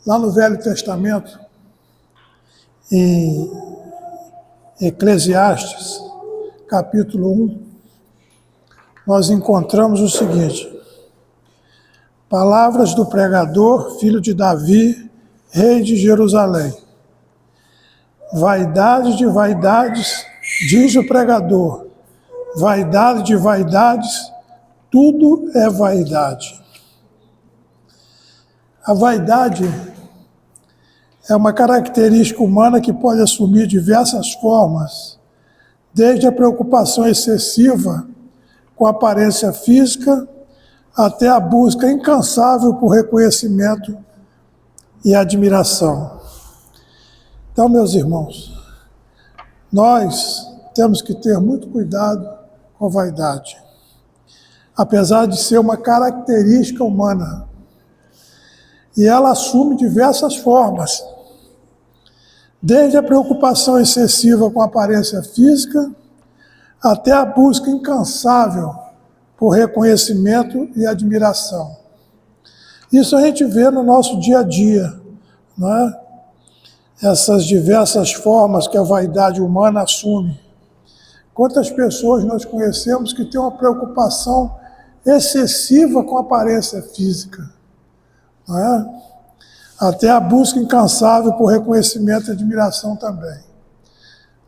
Lá no Velho Testamento, em Eclesiastes, capítulo 1, nós encontramos o seguinte: palavras do pregador, filho de Davi, rei de Jerusalém. Vaidade de vaidades, diz o pregador, vaidade de vaidades, tudo é vaidade. A vaidade é uma característica humana que pode assumir diversas formas, desde a preocupação excessiva com a aparência física até a busca incansável por reconhecimento e admiração. Então, meus irmãos, nós temos que ter muito cuidado com a vaidade, apesar de ser uma característica humana. E ela assume diversas formas, desde a preocupação excessiva com a aparência física até a busca incansável por reconhecimento e admiração. Isso a gente vê no nosso dia a dia, não é? Essas diversas formas que a vaidade humana assume. Quantas pessoas nós conhecemos que têm uma preocupação excessiva com a aparência física, não é? Até a busca incansável por reconhecimento e admiração também.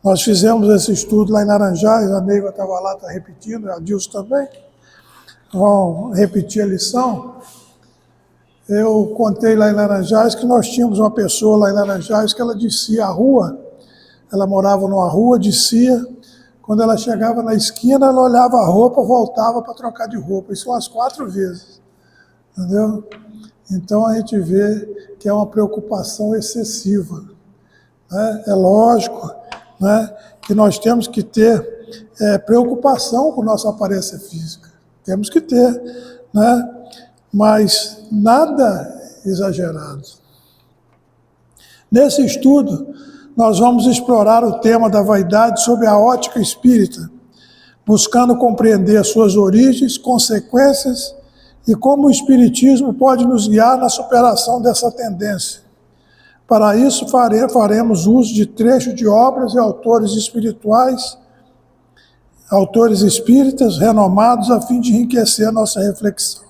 Nós fizemos esse estudo lá em Laranjais, a Neiva estava lá, está repetindo, a Dilson também. Vão repetir a lição. Eu contei lá em Laranjais que nós tínhamos uma pessoa lá em Laranjais que ela descia a rua, ela morava numa rua, descia, quando ela chegava na esquina, ela olhava a roupa, voltava para trocar de roupa, isso umas 4 vezes, entendeu? Então a gente vê que é uma preocupação excessiva, né? É lógico, né, que nós temos que ter preocupação com nossa aparência física, temos que ter, né? Mas nada exagerado. Nesse estudo, nós vamos explorar o tema da vaidade sob a ótica espírita, buscando compreender as suas origens, consequências e como o Espiritismo pode nos guiar na superação dessa tendência. Para isso, faremos uso de trechos de obras e autores espirituais, autores espíritas renomados, a fim de enriquecer a nossa reflexão.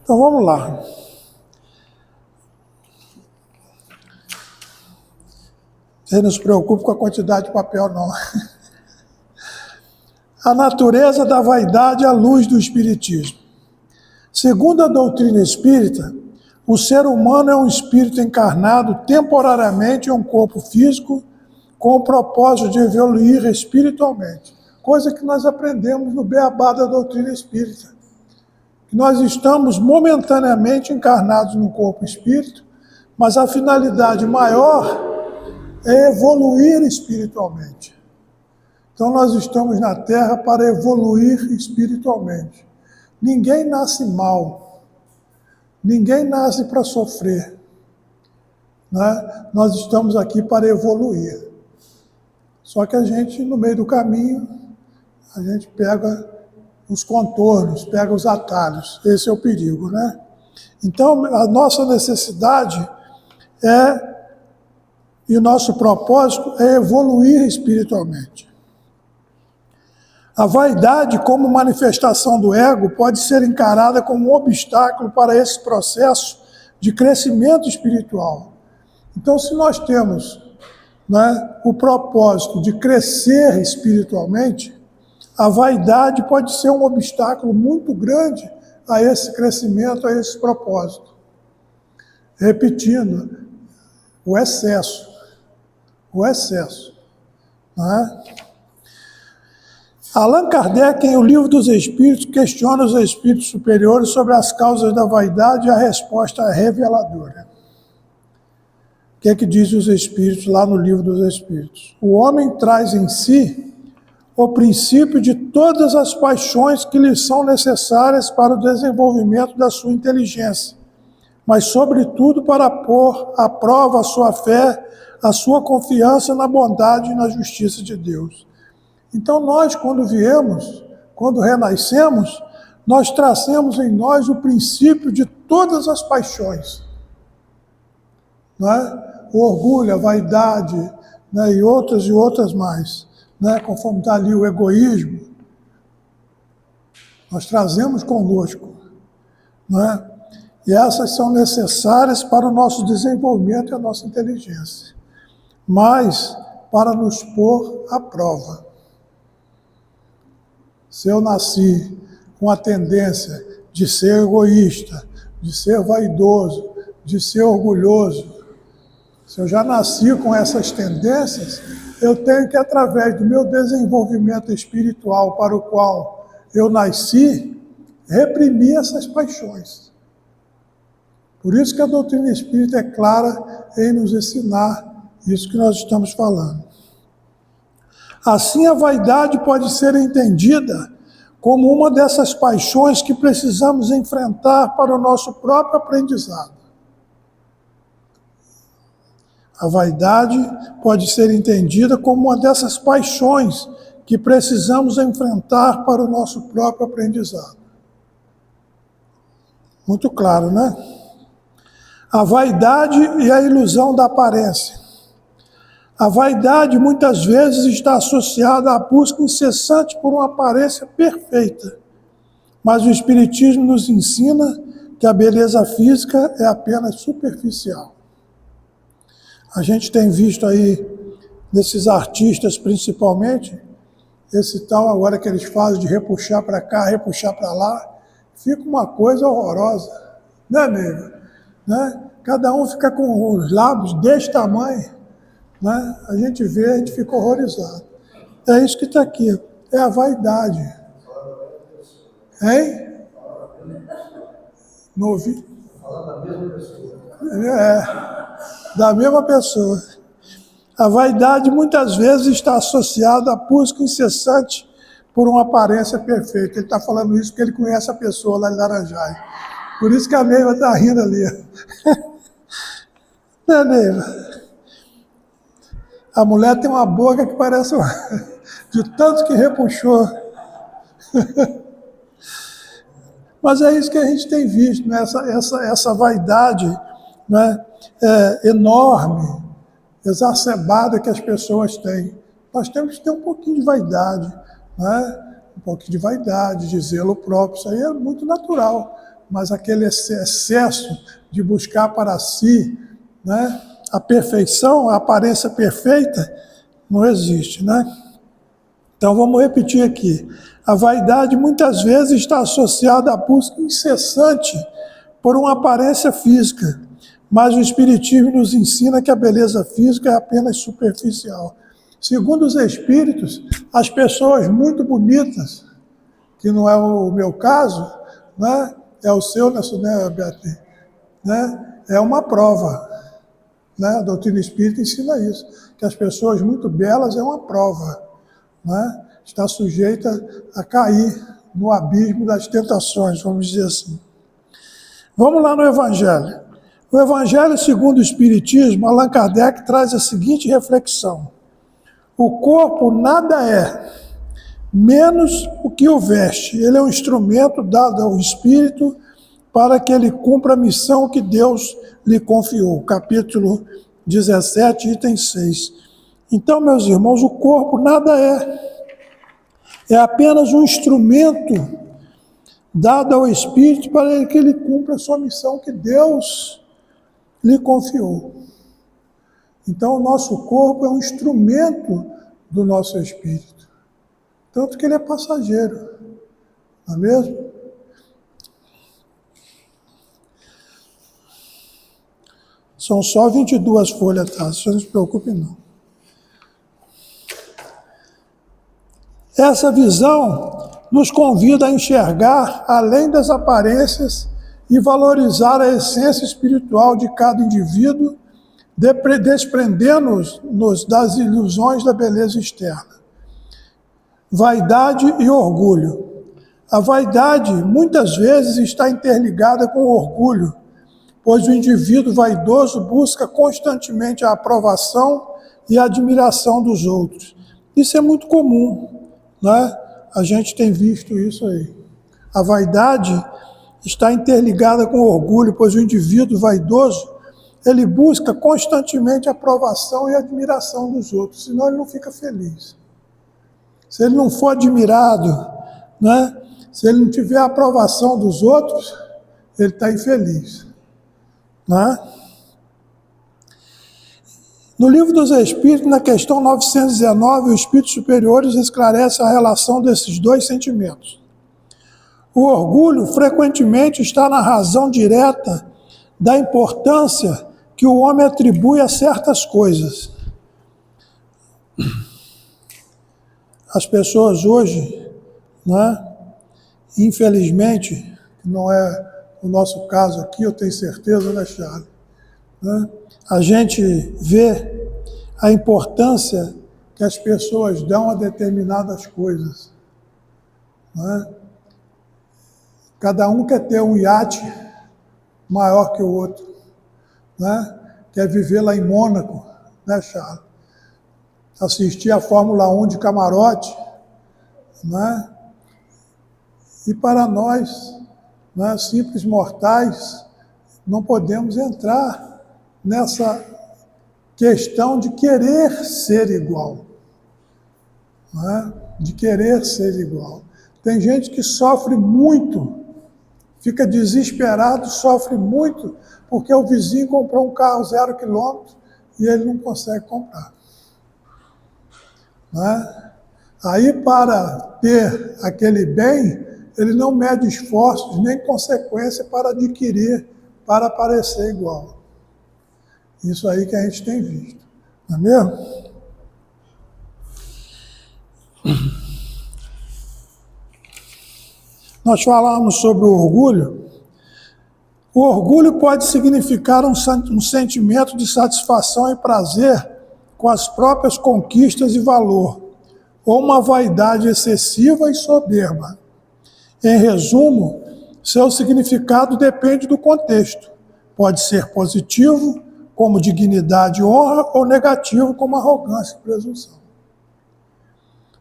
Então, vamos lá. Você não se preocupe com a quantidade de papel, não. A natureza da vaidade à luz do Espiritismo. Segundo a doutrina espírita, o ser humano é um espírito encarnado temporariamente em um corpo físico com o propósito de evoluir espiritualmente. Coisa que nós aprendemos no beabá da doutrina espírita. Nós estamos momentaneamente encarnados no corpo espírito, mas a finalidade maior é evoluir espiritualmente. Então nós estamos na Terra para evoluir espiritualmente. Ninguém nasce mal, ninguém nasce para sofrer, né? Nós estamos aqui para evoluir. Só que a gente, no meio do caminho, a gente pega os contornos, pega os atalhos. Esse é o perigo, né? Então, a nossa necessidade e o nosso propósito é evoluir espiritualmente. A vaidade, como manifestação do ego, pode ser encarada como um obstáculo para esse processo de crescimento espiritual. Então, se nós temos, né, o propósito de crescer espiritualmente, a vaidade pode ser um obstáculo muito grande a esse crescimento, a esse propósito. Repetindo, o excesso. Né? Allan Kardec, em O Livro dos Espíritos, questiona os espíritos superiores sobre as causas da vaidade e a resposta é reveladora. O que é que diz os espíritos lá no Livro dos Espíritos? O homem traz em si o princípio de todas as paixões que lhe são necessárias para o desenvolvimento da sua inteligência, mas, sobretudo, para pôr à prova a sua fé, a sua confiança na bondade e na justiça de Deus. Então, nós, quando não é? O orgulho, a vaidade, né? E outras mais, né? Conforme está ali o egoísmo, nós trazemos conosco, não é? E essas são necessárias para o nosso desenvolvimento e a nossa inteligência, mas para nos pôr à prova. Se eu nasci com a tendência de ser egoísta, de ser vaidoso, de ser orgulhoso, se eu já nasci com essas tendências, eu tenho que, através do meu desenvolvimento espiritual para o qual eu nasci, reprimir essas paixões. Por isso que a doutrina espírita é clara em nos ensinar isso que nós estamos falando. Assim, a vaidade pode ser entendida como uma dessas paixões que precisamos enfrentar para o nosso próprio aprendizado. A vaidade pode ser entendida como uma dessas paixões que precisamos enfrentar para o nosso próprio aprendizado. Muito claro, né? A vaidade e a ilusão da aparência. A vaidade muitas vezes está associada à busca incessante por uma aparência perfeita, mas o Espiritismo nos ensina que a beleza física é apenas superficial. A gente tem visto aí, nesses artistas principalmente, esse tal agora que eles fazem de repuxar para cá, repuxar para lá, fica uma coisa horrorosa, né, nego? Né? Cada um fica com os lábios desse tamanho, né? A gente vê, a gente fica horrorizado. É isso que está aqui, é a vaidade. Hein? Não ouvi? Da mesma pessoa. A vaidade muitas vezes está associada à busca incessante por uma aparência perfeita. Ele está falando isso porque ele conhece a pessoa lá em Laranjai. Por isso que a Neiva está rindo ali. Né, Neiva? A mulher tem uma boca que parece de tanto que repuxou. Mas é isso que a gente tem visto, né? Essa vaidade, né? Enorme, exacerbada que as pessoas têm. Nós temos que ter um pouquinho de vaidade, né? Um pouquinho de vaidade, de zelo próprio, isso aí é muito natural. Mas aquele excesso de buscar para si, né? A perfeição, a aparência perfeita, não existe, né? Então vamos repetir aqui. A vaidade muitas vezes está associada à busca incessante por uma aparência física, mas o Espiritismo nos ensina que a beleza física é apenas superficial. Segundo os Espíritos, as pessoas muito bonitas, que não é o meu caso, né? É o seu, né, Beatriz? Né? É uma prova. Né? A doutrina espírita ensina isso, que as pessoas muito belas é uma prova, né? Está sujeita a cair no abismo das tentações, vamos dizer assim. Vamos lá no Evangelho. O Evangelho segundo o Espiritismo, Allan Kardec traz a seguinte reflexão: o corpo nada é, menos o que o veste. Ele é um instrumento dado ao Espírito para que ele cumpra a missão que Deus lhe confiou. Capítulo 17, item 6. Então, meus irmãos, o corpo nada é apenas um instrumento dado ao Espírito para que ele cumpra a sua missão que Deus lhe confiou. Então, o nosso corpo é um instrumento do nosso Espírito. Tanto que ele é passageiro, não é mesmo? São só 22 folhas, tá? Você não se preocupe, não. Essa visão nos convida a enxergar além das aparências e valorizar a essência espiritual de cada indivíduo, desprendendo-nos das ilusões da beleza externa. Vaidade e orgulho. A vaidade muitas vezes está interligada com o orgulho, pois o indivíduo vaidoso busca constantemente a aprovação e a admiração dos outros. Isso é muito comum, né? A gente tem visto isso aí. A vaidade está interligada com o orgulho, pois o indivíduo vaidoso ele busca constantemente a aprovação e a admiração dos outros, senão ele não fica feliz. Se ele não for admirado, né? Se ele não tiver a aprovação dos outros, ele está infeliz. Né? No Livro dos Espíritos, na questão 919, os Espíritos Superiores esclarecem a relação desses dois sentimentos. O orgulho frequentemente está na razão direta da importância que o homem atribui a certas coisas. As pessoas hoje, né, infelizmente, não é o nosso caso aqui, eu tenho certeza, né, Charles? Né, a gente vê a importância que as pessoas dão a determinadas coisas. Né? Cada um quer ter um iate maior que o outro, né? Quer viver lá em Mônaco, né, Charles? Assistir a Fórmula 1 de camarote, né? E para nós, né, simples mortais, não podemos entrar nessa questão de querer ser igual, né? De querer ser igual. Tem gente que sofre muito, fica desesperado, sofre muito, porque o vizinho comprou um carro 0 quilômetro e ele não consegue comprar. Né? Aí, para ter aquele bem, ele não mede esforços nem consequência para adquirir, para parecer igual. Isso aí que a gente tem visto, não é mesmo? Nós falamos sobre o orgulho. O orgulho pode significar um sentimento de satisfação e prazer com as próprias conquistas e valor, ou uma vaidade excessiva e soberba. Em resumo, seu significado depende do contexto. Pode ser positivo, como dignidade e honra, ou negativo, como arrogância e presunção.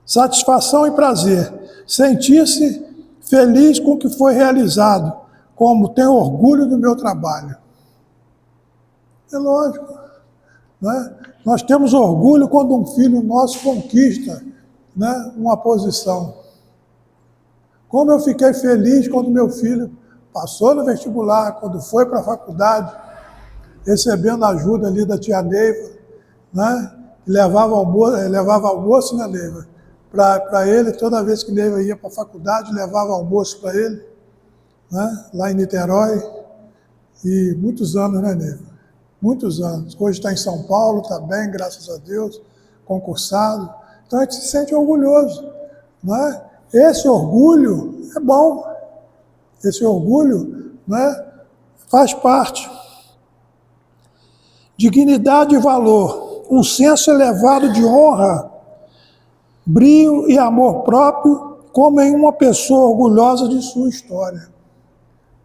Satisfação e prazer. Sentir-se feliz com o que foi realizado, como tenho orgulho do meu trabalho. É lógico, né? Nós temos orgulho quando um filho nosso conquista, né, uma posição. Como eu fiquei feliz quando meu filho passou no vestibular, quando foi para a faculdade, recebendo a ajuda ali da tia Neiva, né? Levava almoço, né, Neiva? Para ele, toda vez que Neiva ia para a faculdade, levava almoço para ele, né? Lá em Niterói. E muitos anos, né, Neiva? Muitos anos. Hoje está em São Paulo, está bem, graças a Deus, concursado. Então a gente se sente orgulhoso, né? Esse orgulho é bom. Esse orgulho, né, faz parte. Dignidade e valor, um senso elevado de honra, brio e amor próprio, como em uma pessoa orgulhosa de sua história.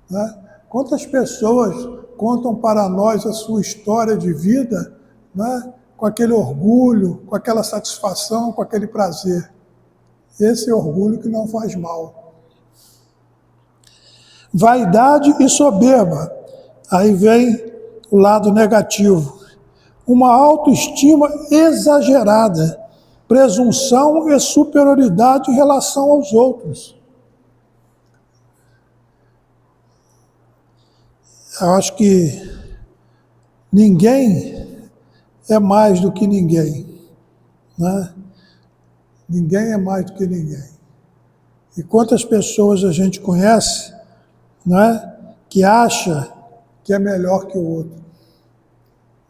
Né? Quantas pessoas contam para nós a sua história de vida, né, com aquele orgulho, com aquela satisfação, com aquele prazer. Esse é orgulho que não faz mal. Vaidade e soberba, aí vem o lado negativo. Uma autoestima exagerada, presunção e superioridade em relação aos outros. Eu acho que ninguém é mais do que ninguém, né? Ninguém é mais do que ninguém. E quantas pessoas a gente conhece, né, que acha que é melhor que o outro.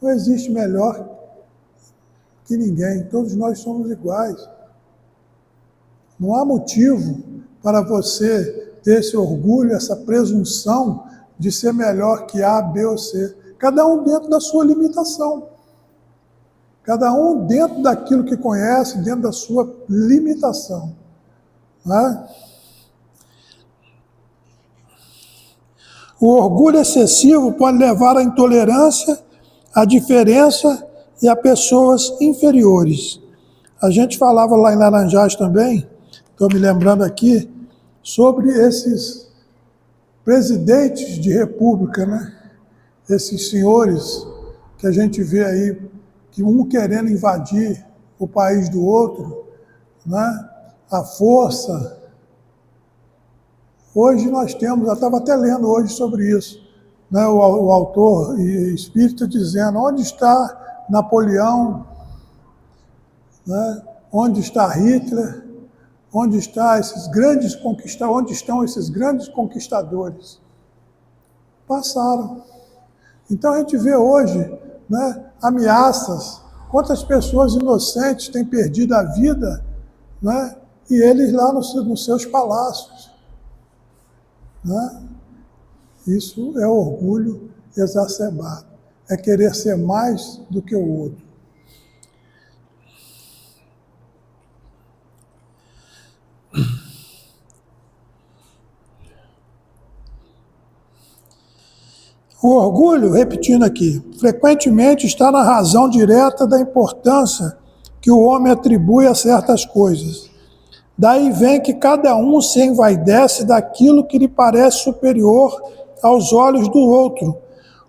Não existe melhor que ninguém, todos nós somos iguais. Não há motivo para você ter esse orgulho, essa presunção de ser melhor que A, B ou C. Cada um dentro da sua limitação. Cada um dentro daquilo que conhece, dentro da sua limitação. Né? O orgulho excessivo pode levar à intolerância, à diferença e a pessoas inferiores. A gente falava lá em Laranjais também, estou me lembrando aqui, sobre esses presidentes de república, né? Esses senhores que a gente vê aí, que um querendo invadir o país do outro, né? A força. Hoje nós temos, eu estava até lendo hoje sobre isso, né? O autor e espírita dizendo, onde está Napoleão, né? Onde está Hitler, onde estão esses grandes conquistadores? Passaram. Então a gente vê hoje, né, ameaças, quantas pessoas inocentes têm perdido a vida, né, e eles lá nos seus palácios. Né? Isso é orgulho exacerbado, é querer ser mais do que o outro. O orgulho, repetindo aqui, frequentemente está na razão direta da importância que o homem atribui a certas coisas. Daí vem que cada um se envaidece daquilo que lhe parece superior aos olhos do outro,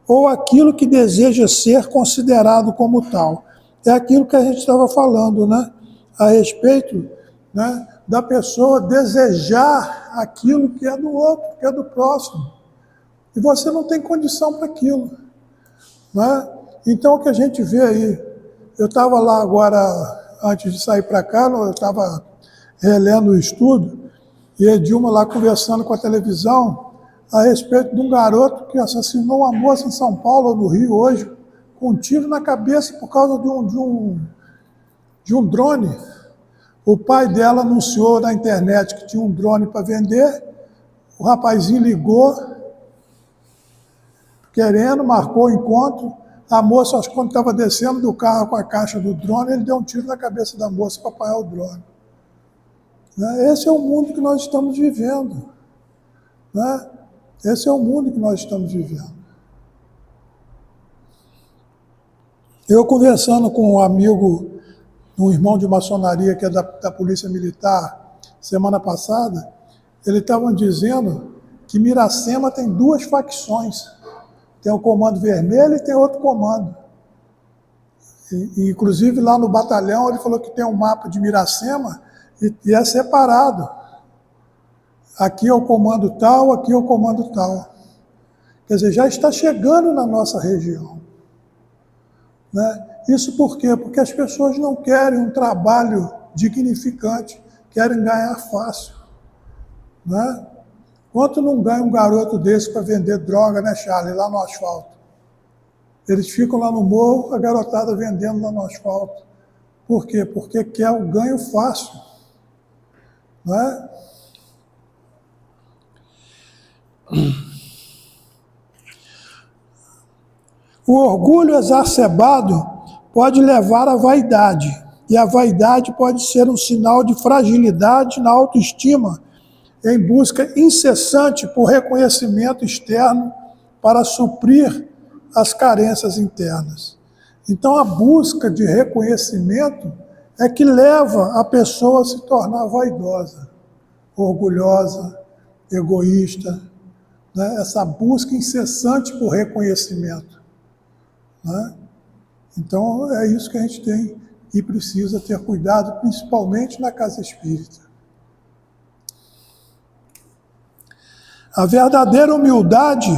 ou aquilo que deseja ser considerado como tal. É aquilo que a gente estava falando, né? A respeito, né, da pessoa desejar aquilo que é do outro, que é do próximo. E você não tem condição para aquilo. Né? Então, o que a gente vê aí, eu estava lá agora, antes de sair para cá, eu estava relendo o estudo, e a Dilma lá conversando com a televisão a respeito de um garoto que assassinou uma moça em São Paulo ou no Rio hoje, com um tiro na cabeça por causa de um drone. O pai dela anunciou na internet que tinha um drone para vender, o rapazinho ligou, querendo, marcou o encontro, a moça, acho que quando estava descendo do carro com a caixa do drone, ele deu um tiro na cabeça da moça para apagar o drone. Né? Esse é o mundo que nós estamos vivendo. Né? Esse é o mundo que nós estamos vivendo. Eu conversando com um amigo, um irmão de maçonaria que é da Polícia Militar, semana passada, ele estava dizendo que Miracema tem duas facções. Tem o comando vermelho e tem outro comando. Inclusive lá no batalhão ele falou que tem um mapa de Miracema e é separado. Aqui é o comando tal, aqui é o comando tal. Quer dizer, já está chegando na nossa região. Né? Isso por quê? Porque as pessoas não querem um trabalho dignificante, querem ganhar fácil. Né? Quanto não ganha um garoto desse para vender droga, né, Charlie, lá no asfalto? Eles ficam lá no morro, a garotada vendendo lá no asfalto. Por quê? Porque quer o ganho fácil. Né? O orgulho exacerbado pode levar à vaidade, e a vaidade pode ser um sinal de fragilidade na autoestima, em busca incessante por reconhecimento externo para suprir as carências internas. Então, a busca de reconhecimento é que leva a pessoa a se tornar vaidosa, orgulhosa, egoísta, né? Essa busca incessante por reconhecimento. Né? Então, é isso que a gente tem e precisa ter cuidado, principalmente na casa espírita. A verdadeira humildade,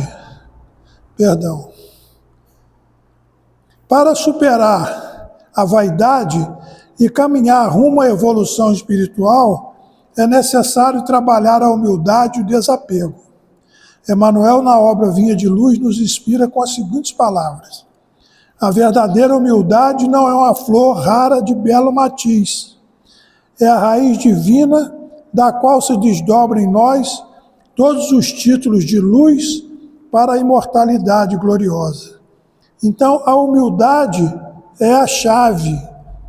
para superar a vaidade e caminhar rumo à evolução espiritual, é necessário trabalhar a humildade e o desapego. Emmanuel, na obra Vinha de Luz, nos inspira com as seguintes palavras: a verdadeira humildade não é uma flor rara de belo matiz, é a raiz divina da qual se desdobra em nós todos os títulos de luz para a imortalidade gloriosa. Então, a humildade é a chave,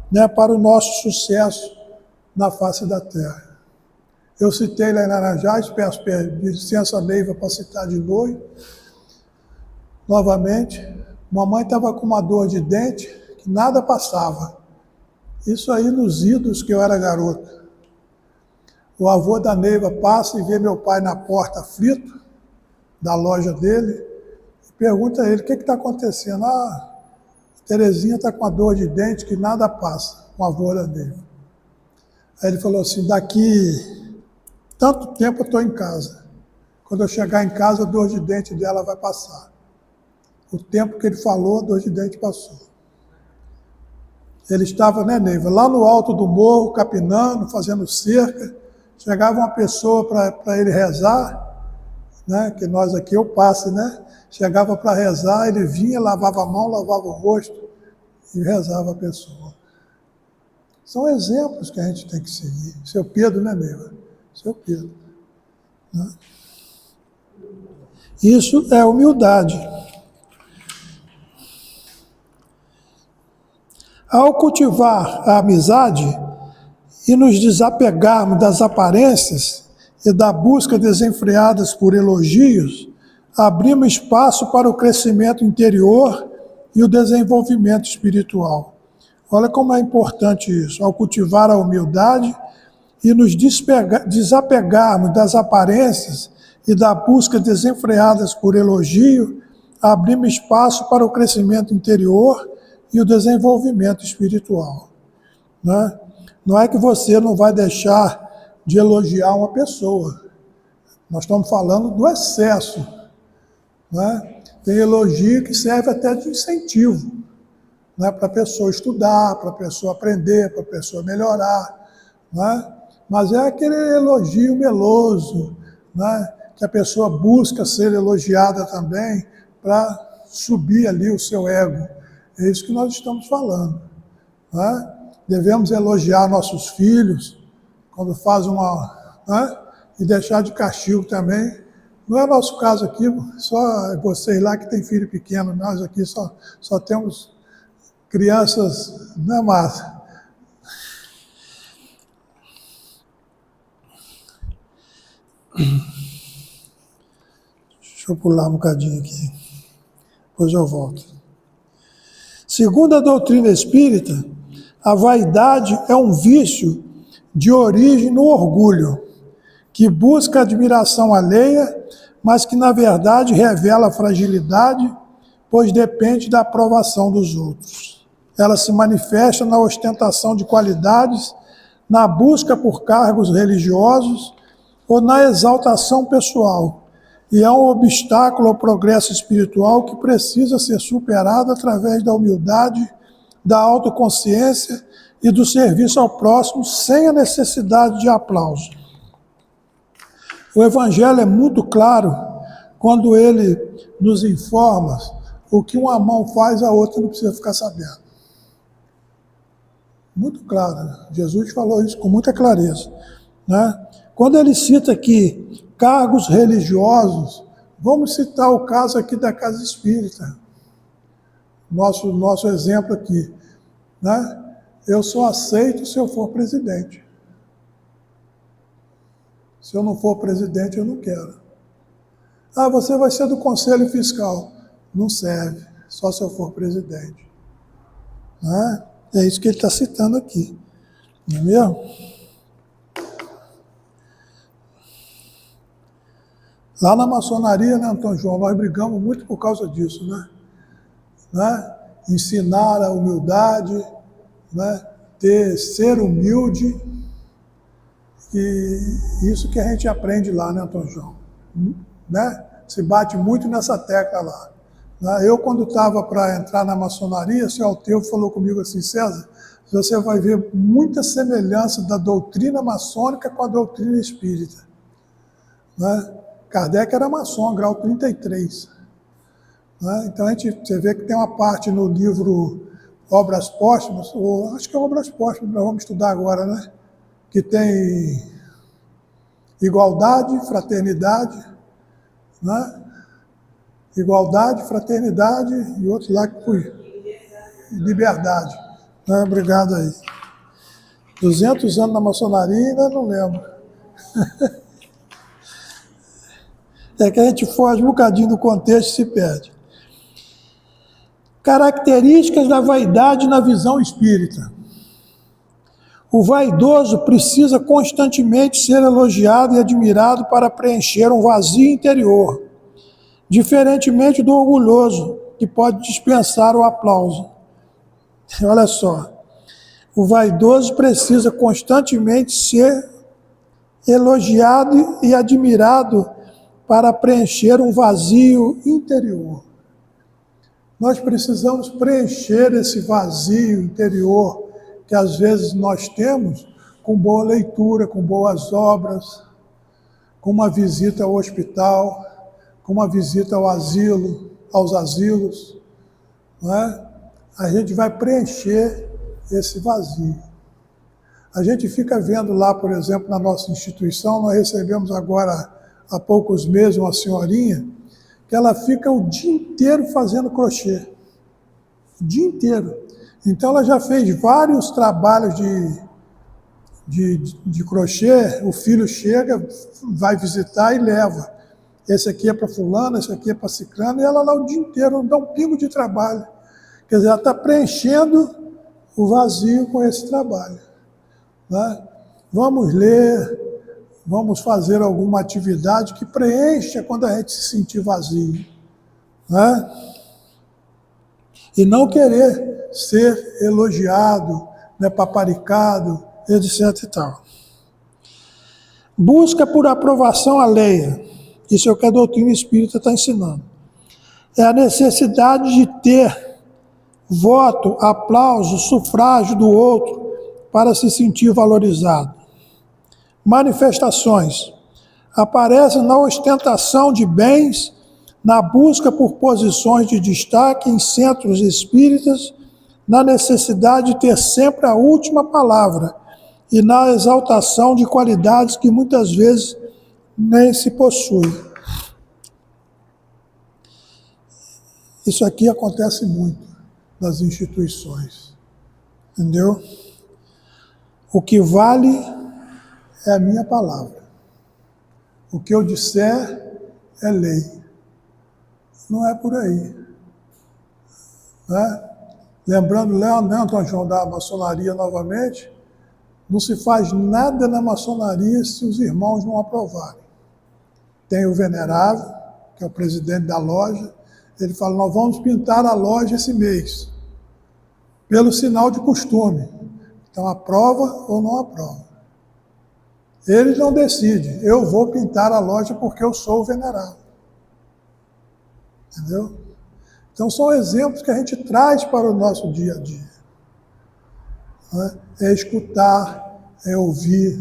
né, para o nosso sucesso na face da Terra. Eu citei lá em Laranjais, peço licença Neiva para citar de novo, novamente. Mamãe estava com uma dor de dente que nada passava. Isso aí nos idos que eu era garoto. O avô da Neiva passa e vê meu pai na porta aflito da loja dele e pergunta a ele: o que está acontecendo? Terezinha está com a dor de dente que nada passa, com a avó dele. Aí ele falou assim, daqui tanto tempo eu estou em casa. Quando eu chegar em casa, a dor de dente dela vai passar. O tempo que ele falou, a dor de dente passou. Ele estava, né, Neiva, lá no alto do morro, capinando, fazendo cerca. Chegava uma pessoa para ele rezar, né, que nós aqui, eu passe, né? Chegava para rezar, ele vinha, lavava a mão, lavava o rosto e rezava a pessoa. São exemplos que a gente tem que seguir. Seu Pedro, né, Neiva? Seu Pedro. Né? Isso é humildade. Ao cultivar a amizade e nos desapegarmos das aparências e da busca desenfreadas por elogios, abrimos espaço para o crescimento interior e o desenvolvimento espiritual. Olha como é importante isso. Ao cultivar a humildade e nos desapegarmos das aparências e da busca desenfreadas por elogio, abrimos espaço para o crescimento interior e o desenvolvimento espiritual. Né? Não é que você não vai deixar de elogiar uma pessoa. Nós estamos falando do excesso. Né? Tem elogio que serve até de incentivo, né? Para a pessoa estudar, para a pessoa aprender, para a pessoa melhorar. Né? Mas é aquele elogio meloso, né? Que a pessoa busca ser elogiada também para subir ali o seu ego. É isso que nós estamos falando. Né? Devemos elogiar nossos filhos quando faz uma... Né? E deixar de castigo também. Não é nosso caso aqui, só vocês lá que têm filho pequeno, nós aqui só temos crianças, né, Márcia? Deixa eu pular um bocadinho aqui, depois eu volto. Segundo a doutrina espírita, a vaidade é um vício de origem no orgulho, que busca admiração alheia, mas que na verdade revela fragilidade, pois depende da aprovação dos outros. Ela se manifesta na ostentação de qualidades, na busca por cargos religiosos ou na exaltação pessoal, e é um obstáculo ao progresso espiritual que precisa ser superado através da humildade, da autoconsciência e do serviço ao próximo sem a necessidade de aplauso. O Evangelho é muito claro quando ele nos informa o que uma mão faz, a outra não precisa ficar sabendo. Muito claro, né? Jesus falou isso com muita clareza. Né? Quando ele cita aqui cargos religiosos, vamos citar o caso aqui da Casa Espírita. Nosso exemplo aqui. Né? Eu só aceito se eu for presidente. Se eu não for presidente, eu não quero. Ah, você vai ser do Conselho Fiscal. Não serve, só se eu for presidente. Né? É isso que ele está citando aqui. Não é mesmo? Lá na maçonaria, né, Antônio João, nós brigamos muito por causa disso, né? Ensinar a humildade, né? Ser humilde, e isso que a gente aprende lá, né, Antônio João? Né? Se bate muito nessa tecla lá. Né? Eu, quando estava para entrar na maçonaria, o senhor Alteu falou comigo assim, César, você vai ver muita semelhança da doutrina maçônica com a doutrina espírita. Né? Kardec era maçom, grau 33. Né? Então você vê que tem uma parte no livro Obras Póstumas, ou acho que é Obras Póstumas, nós vamos estudar agora, né? Que tem igualdade, fraternidade, né? Igualdade, fraternidade e outro lá que foi liberdade. Né? Obrigado aí. 200 anos na maçonaria ainda não lembro. É que a gente foge um bocadinho do contexto e se perde. Características da vaidade na visão espírita. O vaidoso precisa constantemente ser elogiado e admirado para preencher um vazio interior, diferentemente do orgulhoso, que pode dispensar o aplauso. Olha só, o vaidoso precisa constantemente ser elogiado e admirado para preencher um vazio interior. Nós precisamos preencher esse vazio interior que às vezes nós temos com boa leitura, com boas obras, com uma visita ao hospital, com uma visita ao asilo, aos asilos, não é? A gente vai preencher esse vazio. A gente fica vendo lá, por exemplo, na nossa instituição, nós recebemos agora, há poucos meses, uma senhorinha, que ela fica o dia inteiro fazendo crochê. O dia inteiro. Então ela já fez vários trabalhos de crochê, o filho chega, vai visitar e leva. Esse aqui é para fulano, esse aqui é para ciclano, e ela lá o dia inteiro não dá um pingo de trabalho. Quer dizer, ela está preenchendo o vazio com esse trabalho. Né? Vamos ler, vamos fazer alguma atividade que preencha quando a gente se sentir vazio. Né? E não querer ser elogiado, né, paparicado, etc. e tal. Busca por aprovação alheia. Isso é o que a doutrina espírita está ensinando. É a necessidade de ter voto, aplauso, sufrágio do outro para se sentir valorizado. Manifestações. Aparecem na ostentação de bens, na busca por posições de destaque em centros espíritas, na necessidade de ter sempre a última palavra e na exaltação de qualidades que muitas vezes nem se possui. Isso aqui acontece muito nas instituições, entendeu? O que vale é a minha palavra. O que eu disser é lei. Não é por aí. Né? Lembrando, Antônio João, da maçonaria novamente, não se faz nada na maçonaria se os irmãos não aprovarem. Tem o venerável, que é o presidente da loja, ele fala, nós vamos pintar a loja esse mês, pelo sinal de costume. Então, aprova ou não aprova. Ele não decide, eu vou pintar a loja porque eu sou o venerável. Entendeu? Então, são exemplos que a gente traz para o nosso dia a dia. Né? É escutar, é ouvir.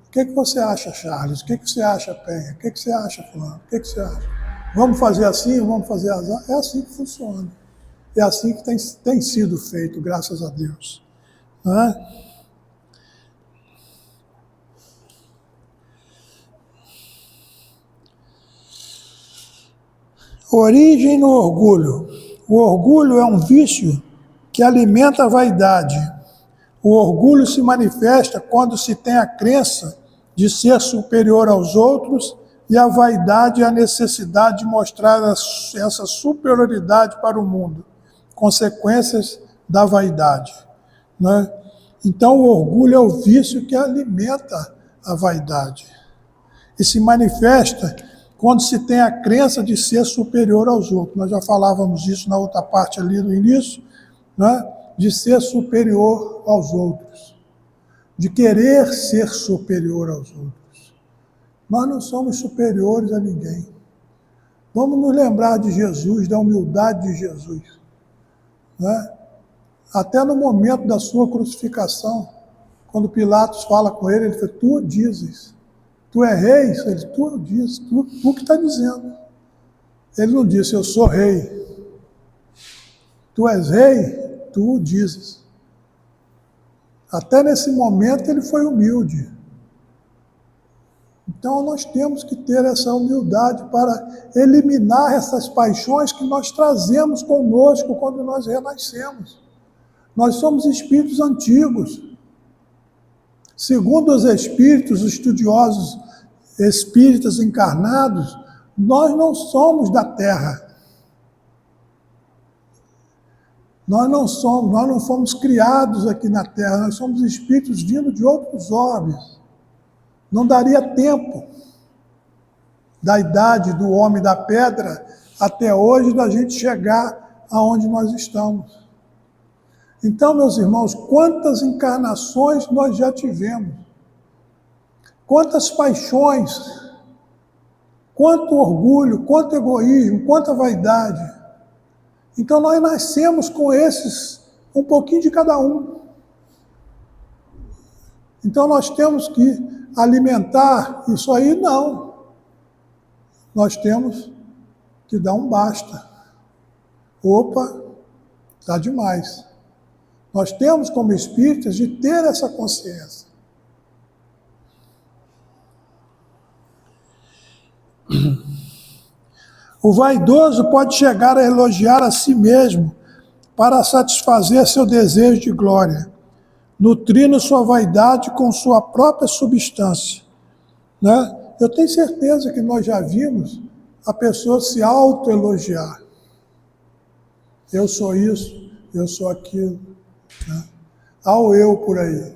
O que você acha, Charles? O que você acha, Penha? O que você acha, Fulano? O que você acha? Vamos fazer assim? Vamos fazer assim? É assim que funciona. É assim que tem sido feito, graças a Deus. Né? Origem no orgulho. O orgulho é um vício que alimenta a vaidade. O orgulho se manifesta quando se tem a crença de ser superior aos outros e a vaidade é a necessidade de mostrar essa superioridade para o mundo. Consequências da vaidade. Né? Então, o orgulho é o vício que alimenta a vaidade. E se manifesta quando se tem a crença de ser superior aos outros. Nós já falávamos disso na outra parte ali no início, né? De ser superior aos outros, de querer ser superior aos outros. Nós não somos superiores a ninguém. Vamos nos lembrar de Jesus, da humildade de Jesus. Né? Até no momento da sua crucificação, quando Pilatos fala com ele, ele fala, tu dizes, tu é rei? Ele, tu dizes, tu que está dizendo. Ele não disse, eu sou rei. Tu és rei? Tu dizes. Até nesse momento ele foi humilde. Então nós temos que ter essa humildade para eliminar essas paixões que nós trazemos conosco quando nós renascemos. Nós somos espíritos antigos. Segundo os espíritos, os estudiosos espíritas encarnados, nós não somos da Terra. Nós não fomos criados aqui na Terra, nós somos espíritos vindo de outros orbes. Não daria tempo da idade do homem da pedra até hoje da gente chegar aonde nós estamos. Então, meus irmãos, quantas encarnações nós já tivemos? Quantas paixões, quanto orgulho, quanto egoísmo, quanta vaidade. Então nós nascemos com esses, um pouquinho de cada um. Então nós temos que alimentar isso aí? Não. Nós temos que dar um basta. Opa, está demais. Nós temos como espíritas de ter essa consciência. O vaidoso pode chegar a elogiar a si mesmo para satisfazer seu desejo de glória, nutrindo sua vaidade com sua própria substância. Né? Eu tenho certeza que nós já vimos a pessoa se autoelogiar. Eu sou isso, eu sou aquilo. Né? Há o eu por aí.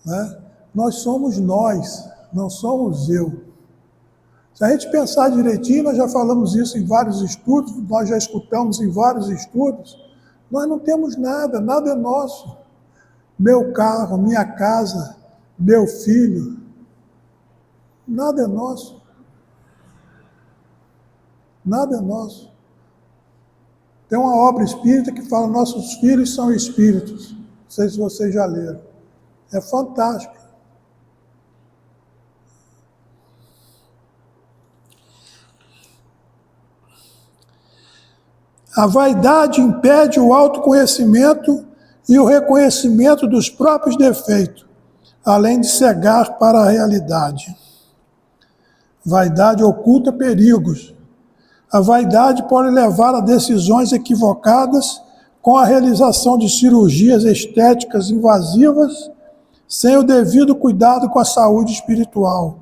Né? Nós somos nós, não somos eu. Se a gente pensar direitinho, nós já falamos isso em vários estudos, nós já escutamos em vários estudos, nós não temos nada, nada é nosso. Meu carro, minha casa, meu filho, nada é nosso. Nada é nosso. Tem uma obra espírita que fala: nossos filhos são espíritos. Não sei se vocês já leram. É fantástico. A vaidade impede o autoconhecimento e o reconhecimento dos próprios defeitos, além de cegar para a realidade. Vaidade oculta perigos. A vaidade pode levar a decisões equivocadas com a realização de cirurgias estéticas invasivas sem o devido cuidado com a saúde espiritual,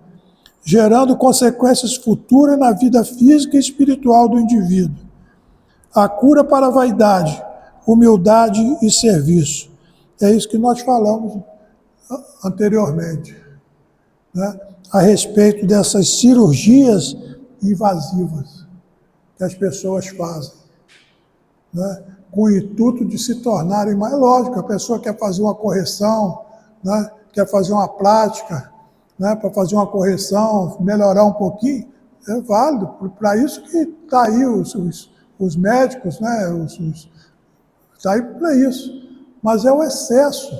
gerando consequências futuras na vida física e espiritual do indivíduo. A cura para a vaidade, humildade e serviço. É isso que nós falamos anteriormente, né? A respeito dessas cirurgias invasivas que as pessoas fazem, né? Com o intuito de se tornarem mais lógicas. A pessoa quer fazer uma correção, né? Quer fazer uma prática, né? Para fazer uma correção, melhorar um pouquinho, é válido. Para isso que está aí os médicos, né? Está aí para isso. Mas é o excesso.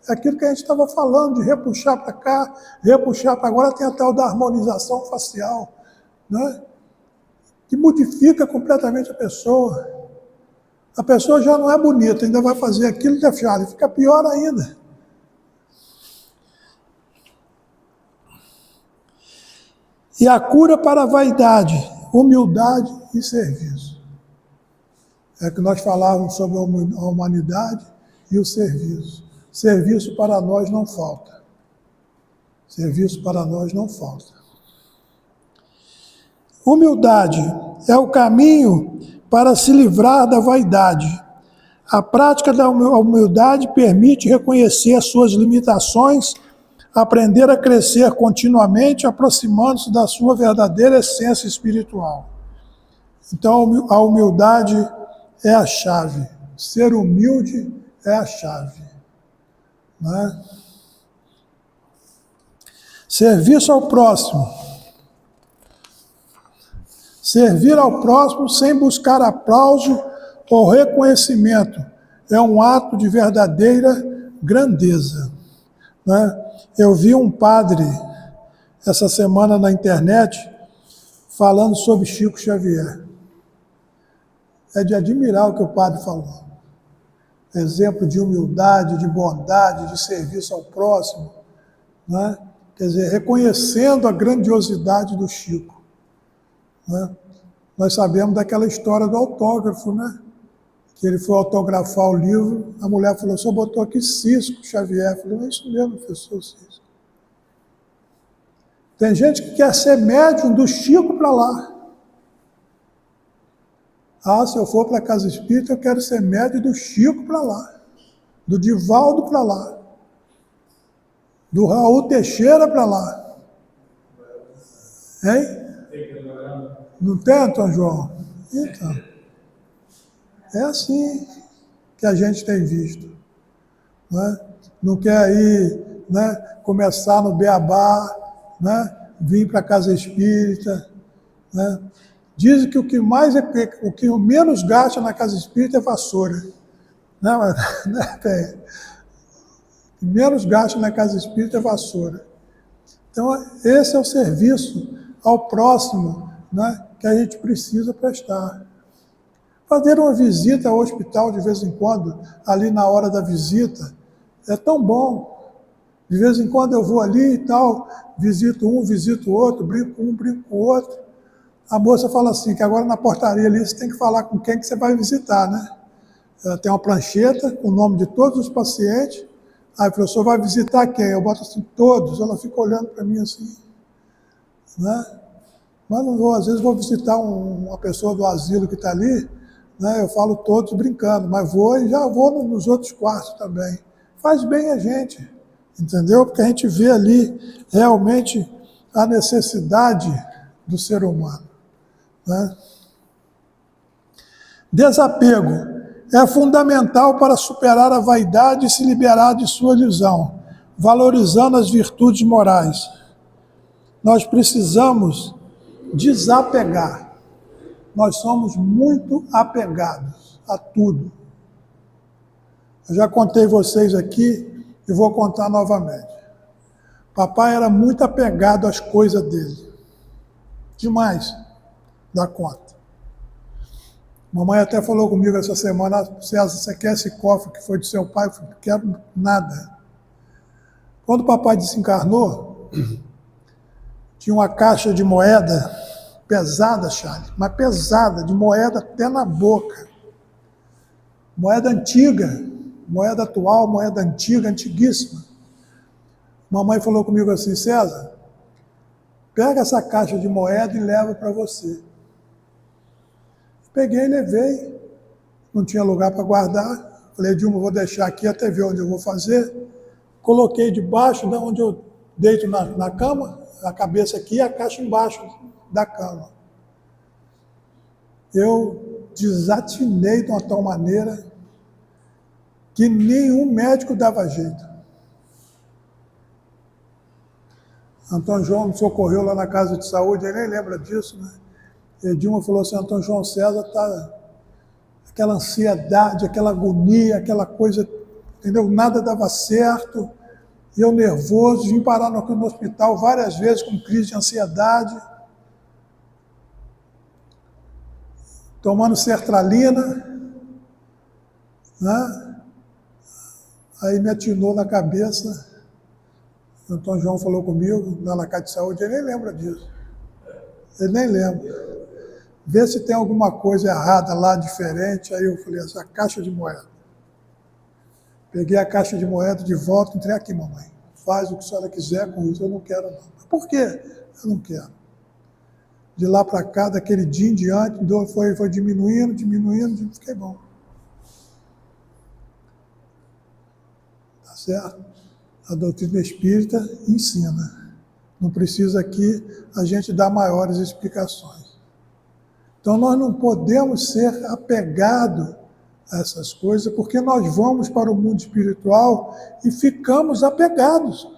É aquilo que a gente estava falando, de repuxar para cá, repuxar para agora, tem até o da harmonização facial, né? Que modifica completamente a pessoa. A pessoa já não é bonita, ainda vai fazer aquilo de achar, fica pior ainda. E a cura para a vaidade, humildade e serviço. É que nós falávamos sobre a humanidade e o serviço. Serviço para nós não falta. Serviço para nós não falta. Humildade é o caminho para se livrar da vaidade. A prática da humildade permite reconhecer as suas limitações, aprender a crescer continuamente, aproximando-se da sua verdadeira essência espiritual. Então, a humildade é a chave. Ser humilde é a chave. Né? Serviço ao próximo. Servir ao próximo sem buscar aplauso ou reconhecimento é um ato de verdadeira grandeza. Né? Eu vi um padre essa semana na internet falando sobre Chico Xavier. É de admirar o que o padre falou. Exemplo de humildade, de bondade, de serviço ao próximo. Né? Quer dizer, reconhecendo a grandiosidade do Chico. Né? Nós sabemos daquela história do autógrafo, né? Que ele foi autografar o livro, a mulher falou: só botou aqui Cisco Xavier. Eu falei: é isso mesmo, professor Cisco. Tem gente que quer ser médium do Chico para lá. Ah, se eu for para a casa espírita, eu quero ser médium do Chico para lá, do Divaldo para lá, do Raul Teixeira para lá. Hein? Não tem, Antônio João? Então, é assim. que a gente tem visto. Né? Não quer ir, né, começar no beabá, né, vir para a casa espírita. Né? Dizem que o que menos gasta na casa espírita é vassoura. Não, né, tem. O que menos gasta na casa espírita é vassoura. Então, esse é o serviço ao próximo, né, que a gente precisa prestar. Fazer uma visita ao hospital de vez em quando, ali na hora da visita, é tão bom. De vez em quando eu vou ali e tal, visito um, visito o outro, brinco com um, brinco com o outro. A moça fala assim, que agora na portaria ali você tem que falar com quem que você vai visitar, né? Ela tem uma prancheta com o nome de todos os pacientes. Aí o professor vai visitar quem? Eu boto assim, todos. Ela fica olhando para mim assim, né? Mas não vou, às vezes vou visitar uma pessoa do asilo que está ali, né? Eu falo todos brincando, mas vou e já vou nos outros quartos também. Faz bem a gente, entendeu? Porque a gente vê ali realmente a necessidade do ser humano. Né? Desapego é fundamental para superar a vaidade e se liberar de sua ilusão, valorizando as virtudes morais. Nós precisamos desapegar. Nós somos muito apegados a tudo. Eu já contei vocês aqui e vou contar novamente. Papai era muito apegado às coisas dele. Demais da conta. Mamãe até falou comigo essa semana, César, você quer esse cofre que foi de seu pai? Eu falei, não quero nada. Quando o papai desencarnou, tinha uma caixa de moeda pesada, Charles, mas pesada, de moeda até na boca. Moeda antiga, moeda atual, moeda antiga, antiguíssima. Mamãe falou comigo assim, César, pega essa caixa de moeda e leva para você. Peguei e levei, não tinha lugar para guardar. Falei, Dilma, vou deixar aqui até ver onde eu vou fazer. Coloquei debaixo de onde eu deito na cama, a cabeça aqui e a caixa embaixo da cama. Eu desatinei de uma tal maneira que nenhum médico dava jeito. Antônio João me socorreu lá na casa de saúde, ele nem lembra disso, né? E Dilma falou assim, Antônio João César está aquela ansiedade, aquela agonia, aquela coisa, entendeu? Nada dava certo, e eu nervoso, vim parar no hospital várias vezes com crise de ansiedade, tomando sertralina, né? Aí me atinou na cabeça, o Antônio João falou comigo, na casa de saúde, ele nem lembra disso, ele nem lembra. Vê se tem alguma coisa errada lá, diferente. Aí eu falei, essa caixa de moeda. Peguei a caixa de moeda de volta, entrei aqui, mamãe. Faz o que a senhora quiser com isso, eu não quero não. Por quê? Eu não quero. De lá para cá, daquele dia em diante, foi diminuindo, fiquei bom. Tá certo? A doutrina espírita ensina. Não precisa aqui a gente dar maiores explicações. Então, nós não podemos ser apegados a essas coisas, porque nós vamos para o mundo espiritual e ficamos apegados.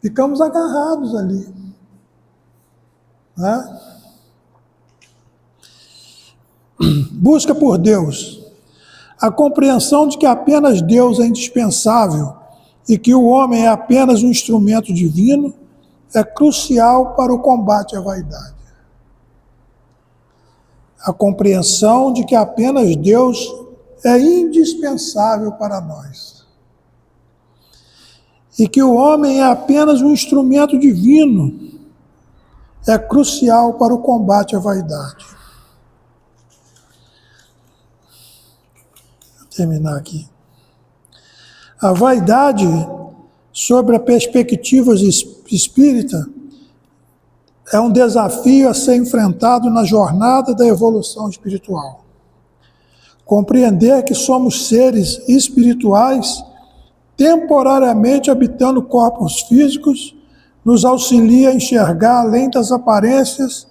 Ficamos agarrados ali. Né? Busca por Deus. A compreensão de que apenas Deus é indispensável e que o homem é apenas um instrumento divino é crucial para o combate à vaidade. A compreensão de que apenas Deus é indispensável para nós. E que o homem é apenas um instrumento divino é crucial para o combate à vaidade. Vou terminar aqui. A vaidade, sobre a perspectiva espírita, é um desafio a ser enfrentado na jornada da evolução espiritual. Compreender que somos seres espirituais, temporariamente habitando corpos físicos, nos auxilia a enxergar além das aparências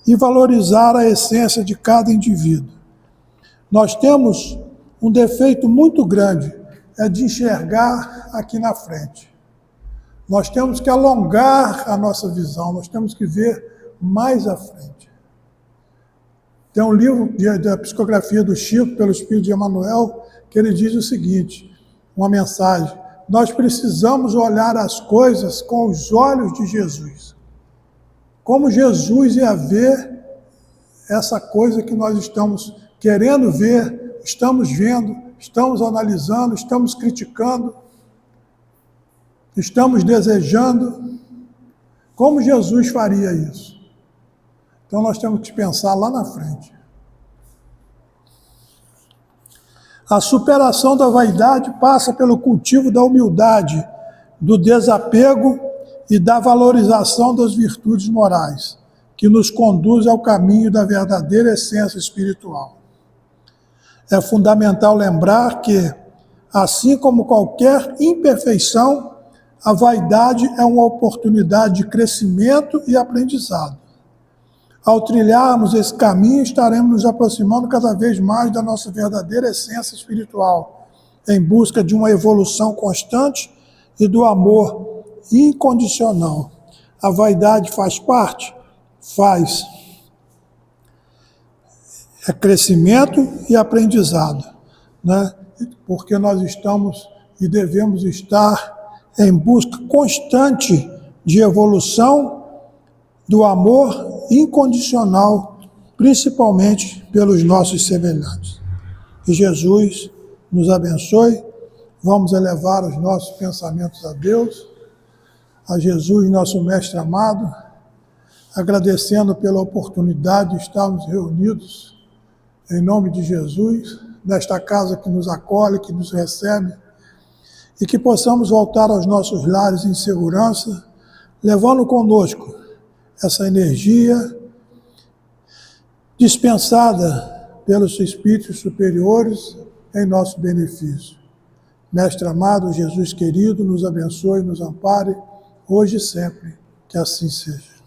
e valorizar a essência de cada indivíduo. Nós temos um defeito muito grande é de enxergar aqui na frente. Nós temos que alongar a nossa visão, nós temos que ver mais à frente. Tem um livro da psicografia do Chico, pelo Espírito de Emmanuel, que ele diz o seguinte, uma mensagem: nós precisamos olhar as coisas com os olhos de Jesus. Como Jesus ia ver essa coisa que nós estamos querendo ver, estamos vendo, estamos analisando, estamos criticando, estamos desejando. Como Jesus faria isso? Então nós temos que pensar lá na frente. A superação da vaidade passa pelo cultivo da humildade, do desapego e da valorização das virtudes morais, que nos conduz ao caminho da verdadeira essência espiritual. É fundamental lembrar que, assim como qualquer imperfeição, a vaidade é uma oportunidade de crescimento e aprendizado. Ao trilharmos esse caminho, estaremos nos aproximando cada vez mais da nossa verdadeira essência espiritual, em busca de uma evolução constante e do amor incondicional. A vaidade faz parte? Faz. É crescimento e aprendizado, né? Porque nós estamos e devemos estar em busca constante de evolução do amor incondicional, principalmente pelos nossos semelhantes. Que Jesus nos abençoe. Vamos elevar os nossos pensamentos a Deus, a Jesus, nosso Mestre amado, agradecendo pela oportunidade de estarmos reunidos em nome de Jesus, nesta casa que nos acolhe, que nos recebe, e que possamos voltar aos nossos lares em segurança, levando conosco essa energia dispensada pelos Espíritos superiores em nosso benefício. Mestre amado, Jesus querido, nos abençoe, nos ampare, hoje e sempre, que assim seja.